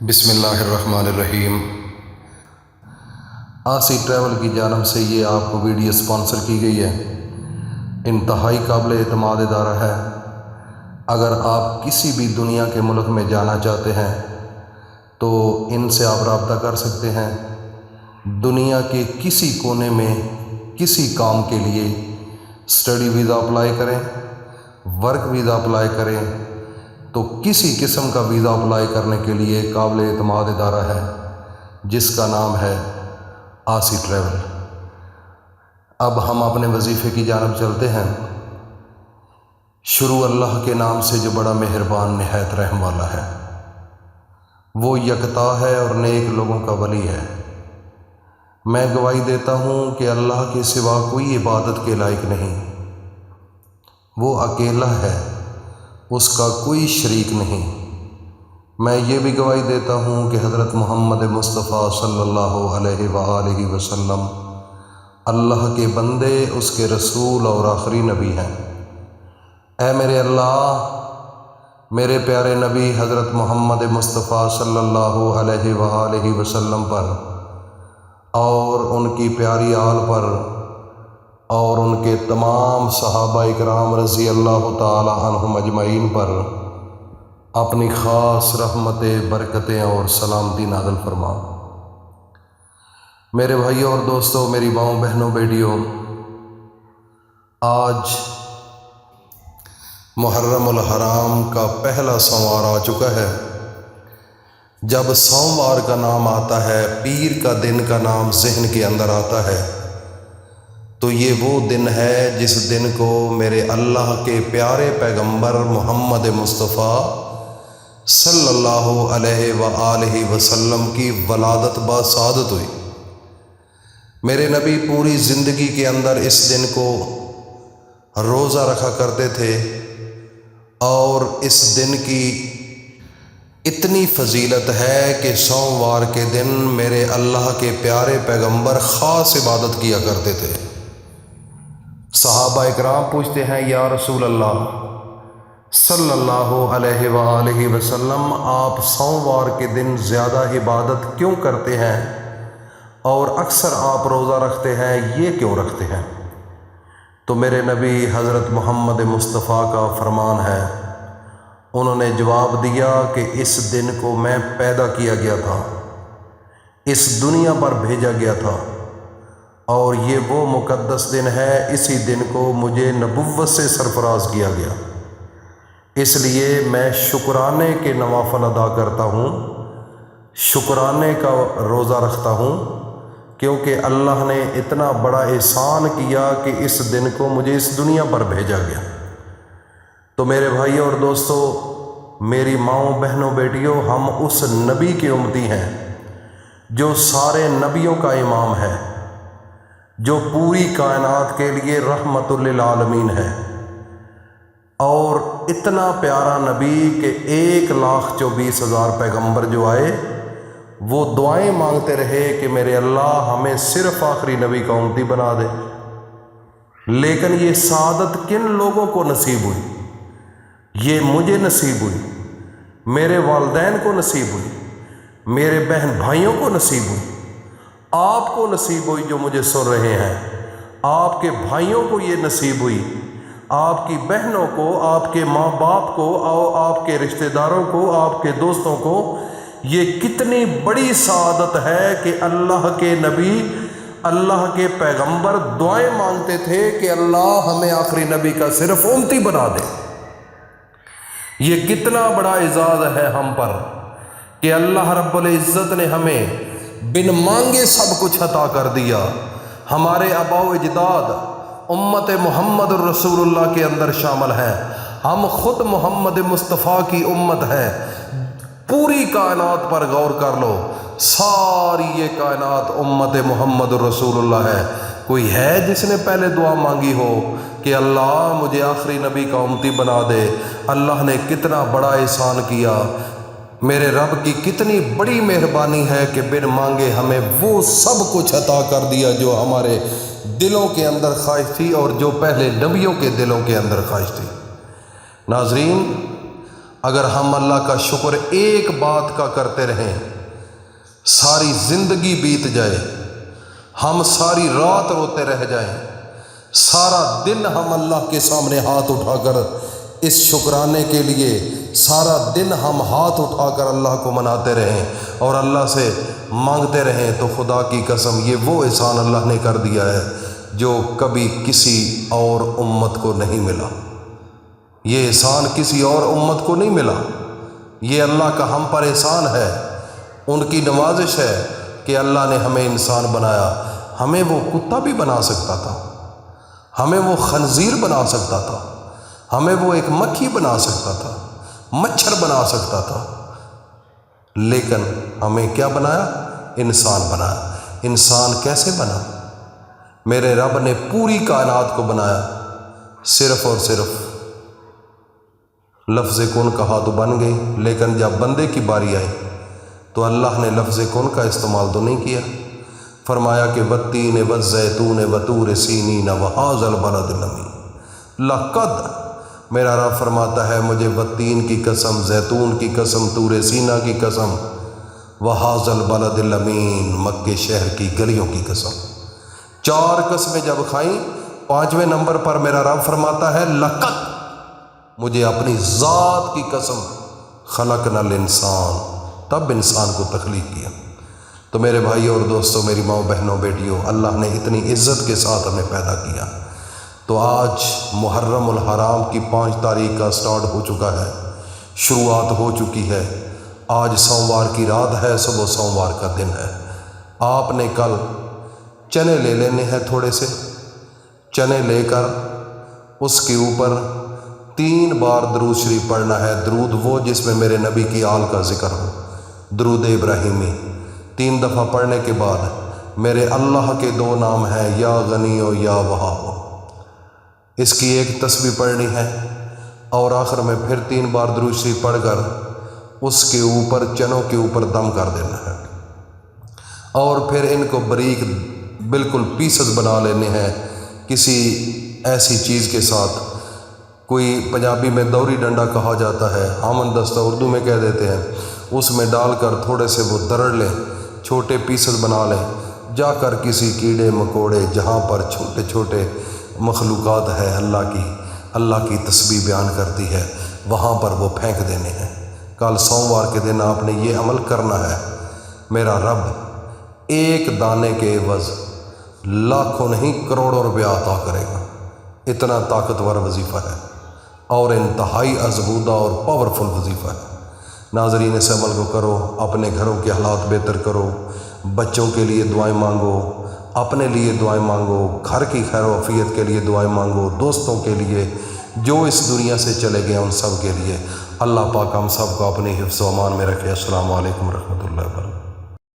بسم اللہ الرحمن الرحیم۔ آسی ٹریول کی جانب سے یہ آپ کو ویڈیو سپانسر کی گئی ہے۔ انتہائی قابل اعتماد ادارہ ہے۔ اگر آپ کسی بھی دنیا کے ملک میں جانا چاہتے ہیں تو ان سے آپ رابطہ کر سکتے ہیں۔ دنیا کے کسی کونے میں کسی کام کے لیے اسٹڈی ویزا اپلائی کریں، ورک ویزا اپلائی کریں تو کسی قسم کا ویزا اپلائی کرنے کے لیے قابل اعتماد ادارہ ہے جس کا نام ہے آسی ٹریول۔ اب ہم اپنے وظیفے کی جانب چلتے ہیں۔ شروع اللہ کے نام سے جو بڑا مہربان نہایت رحم والا ہے۔ وہ یکتا ہے اور نیک لوگوں کا ولی ہے۔ میں گواہی دیتا ہوں کہ اللہ کے سوا کوئی عبادت کے لائق نہیں۔ وہ اکیلا ہے، اس کا کوئی شریک نہیں۔ میں یہ بھی گواہی دیتا ہوں کہ حضرت محمد مصطفیٰ صلی اللہ علیہ وآلہ وسلم اللہ کے بندے، اس کے رسول اور آخری نبی ہیں۔ اے میرے اللہ، میرے پیارے نبی حضرت محمد مصطفیٰ صلی اللہ علیہ وآلہ وسلم پر اور ان کی پیاری آل پر اور ان کے تمام صحابہ اکرام رضی اللہ تعالی عنہم اجمعین پر اپنی خاص رحمتیں، برکتیں اور سلامتی نازل فرما۔ میرے بھائیوں اور دوستوں، میری ماؤں، بہنوں، بیٹیوں، آج محرم الحرام کا پہلا سوموار آ چکا ہے۔ جب سوموار کا نام آتا ہے، پیر کا دن کا نام ذہن کے اندر آتا ہے تو یہ وہ دن ہے جس دن کو میرے اللہ کے پیارے پیغمبر محمد مصطفیٰ صلی اللہ علیہ وآلہ وسلم کی ولادت بسعادت ہوئی۔ میرے نبی پوری زندگی کے اندر اس دن کو روزہ رکھا کرتے تھے اور اس دن کی اتنی فضیلت ہے کہ سوموار کے دن میرے اللہ کے پیارے پیغمبر خاص عبادت کیا کرتے تھے۔ صحابہ اکرام پوچھتے ہیں، یا رسول اللہ صلی اللہ علیہ وآلہ وسلم، آپ سوموار کے دن زیادہ عبادت کیوں کرتے ہیں اور اکثر آپ روزہ رکھتے ہیں، یہ کیوں رکھتے ہیں؟ تو میرے نبی حضرت محمد مصطفیٰ کا فرمان ہے، انہوں نے جواب دیا کہ اس دن کو میں پیدا کیا گیا تھا، اس دنیا پر بھیجا گیا تھا اور یہ وہ مقدس دن ہے، اسی دن کو مجھے نبوت سے سرفراز کیا گیا، اس لیے میں شکرانے کے نوافل ادا کرتا ہوں، شکرانے کا روزہ رکھتا ہوں، کیونکہ اللہ نے اتنا بڑا احسان کیا کہ اس دن کو مجھے اس دنیا پر بھیجا گیا۔ تو میرے بھائیوں اور دوستوں، میری ماؤں، بہنوں، بیٹیوں، ہم اس نبی کے امتی ہیں جو سارے نبیوں کا امام ہے، جو پوری کائنات کے لیے رحمت للعالمین ہے، اور اتنا پیارا نبی کہ 1,24,000 پیغمبر جو آئے وہ دعائیں مانگتے رہے کہ میرے اللہ ہمیں صرف آخری نبی کا امتی بنا دے۔ لیکن یہ سعادت کن لوگوں کو نصیب ہوئی؟ یہ مجھے نصیب ہوئی، میرے والدین کو نصیب ہوئی، میرے بہن بھائیوں کو نصیب ہوئی، آپ کو نصیب ہوئی جو مجھے سن رہے ہیں، آپ کے بھائیوں کو یہ نصیب ہوئی، آپ کی بہنوں کو، آپ کے ماں باپ کو، اور آپ کے رشتہ داروں کو، آپ کے دوستوں کو۔ یہ کتنی بڑی سعادت ہے کہ اللہ کے نبی، اللہ کے پیغمبر دعائیں مانگتے تھے کہ اللہ ہمیں آخری نبی کا صرف امتی بنا دے۔ یہ کتنا بڑا اعزاز ہے ہم پر کہ اللہ رب العزت نے ہمیں بن مانگے سب کچھ عطا کر دیا۔ ہمارے آباء و اجداد امت محمد الرسول اللہ کے اندر شامل ہیں، ہم خود محمد مصطفیٰ کی امت ہیں۔ پوری کائنات پر غور کر لو، ساری یہ کائنات امت محمد الرسول اللہ ہے۔ کوئی ہے جس نے پہلے دعا مانگی ہو کہ اللہ مجھے آخری نبی کا امتی بنا دے؟ اللہ نے کتنا بڑا احسان کیا، میرے رب کی کتنی بڑی مہربانی ہے کہ بن مانگے ہمیں وہ سب کچھ عطا کر دیا جو ہمارے دلوں کے اندر خواہش تھی اور جو پہلے نبیوں کے دلوں کے اندر خواہش تھی۔ ناظرین، اگر ہم اللہ کا شکر ایک بات کا کرتے رہیں، ساری زندگی بیت جائے، ہم ساری رات روتے رہ جائیں، سارا دن ہم اللہ کے سامنے ہاتھ اٹھا کر اس شکرانے کے لیے سارا دن ہم ہاتھ اٹھا کر اللہ کو مناتے رہیں اور اللہ سے مانگتے رہیں، تو خدا کی قسم یہ وہ احسان اللہ نے کر دیا ہے جو کبھی کسی اور امت کو نہیں ملا۔ یہ احسان کسی اور امت کو نہیں ملا، یہ اللہ کا ہم پر احسان ہے، ان کی نوازش ہے کہ اللہ نے ہمیں انسان بنایا۔ ہمیں وہ کتا بھی بنا سکتا تھا، ہمیں وہ خنزیر بنا سکتا تھا، ہمیں وہ ایک مکھی بنا سکتا تھا، مچھر بنا سکتا تھا، لیکن ہمیں کیا بنایا؟ انسان بنایا۔ انسان کیسے بنا؟ میرے رب نے پوری کائنات کو بنایا، صرف اور صرف لفظ کن کہا تو بن گئی، لیکن جب بندے کی باری آئی تو اللہ نے لفظ کن کا استعمال تو نہیں کیا۔ فرمایا کہ والتین والزیتون وطور سینین وہذا البلد الامین۔ لقد، میرا رب فرماتا ہے مجھے والتین کی قسم، زیتون کی قسم، طور سینا کی قسم، وہذا البلد الامین، مکے شہر کی گلیوں کی قسم۔ 4 قسمیں جب کھائیں، 5ویں نمبر پر میرا رب فرماتا ہے لقد، مجھے اپنی ذات کی قسم، خلقنا الانسان، تب انسان کو تخلیق کیا۔ تو میرے بھائی اور دوستوں، میری ماں بہنوں بیٹیوں، اللہ نے اتنی عزت کے ساتھ ہمیں پیدا کیا۔ تو آج محرم الحرام کی 5 تاریخ کا سٹارٹ ہو چکا ہے، شروعات ہو چکی ہے۔ آج سوموار کی رات ہے، صبح سوموار کا دن ہے۔ آپ نے کل چنے لے لینے ہیں، تھوڑے سے چنے لے کر اس کے اوپر 3 بار درود شریف پڑھنا ہے۔ درود وہ جس میں میرے نبی کی آل کا ذکر ہو، درود ابراہیمی 3 دفعہ پڑھنے کے بعد میرے اللہ کے 2 نام ہیں، یا غنی و یا وہاب، اس کی ایک تسبیح پڑھنی ہے، اور آخر میں پھر 3 بار درود شریف پڑھ کر اس کے اوپر چنوں کے اوپر دم کر دینا ہے، اور پھر ان کو باریک بالکل پیسز بنا لینے ہیں کسی ایسی چیز کے ساتھ، کوئی پنجابی میں دوری ڈنڈا کہا جاتا ہے، ہم دستہ اردو میں کہہ دیتے ہیں، اس میں ڈال کر تھوڑے سے وہ درڑ لیں، چھوٹے پیسز بنا لیں، جا کر کسی کیڑے مکوڑے جہاں پر چھوٹے چھوٹے مخلوقات ہے اللہ کی تسبیح بیان کرتی ہے، وہاں پر وہ پھینک دینے ہیں۔ کل سوموار کے دن آپ نے یہ عمل کرنا ہے۔ میرا رب ایک دانے کے عوض لاکھوں نہیں کروڑوں روپیہ عطا کرے گا، اتنا طاقتور وظیفہ ہے اور انتہائی ازبودہ اور پاورفل وظیفہ ہے۔ ناظرین، اس عمل کو کرو، اپنے گھروں کے حالات بہتر کرو، بچوں کے لیے دعائیں مانگو، اپنے لیے دعائیں مانگو، گھر کی خیر و عافیت کے لیے دعائیں مانگو، دوستوں کے لیے جو اس دنیا سے چلے گئے ان سب کے لیے۔ اللہ پاک ہم سب کو اپنی حفظ و امان میں رکھے۔ السلام علیکم ورحمۃ اللہ وبرکاتہ۔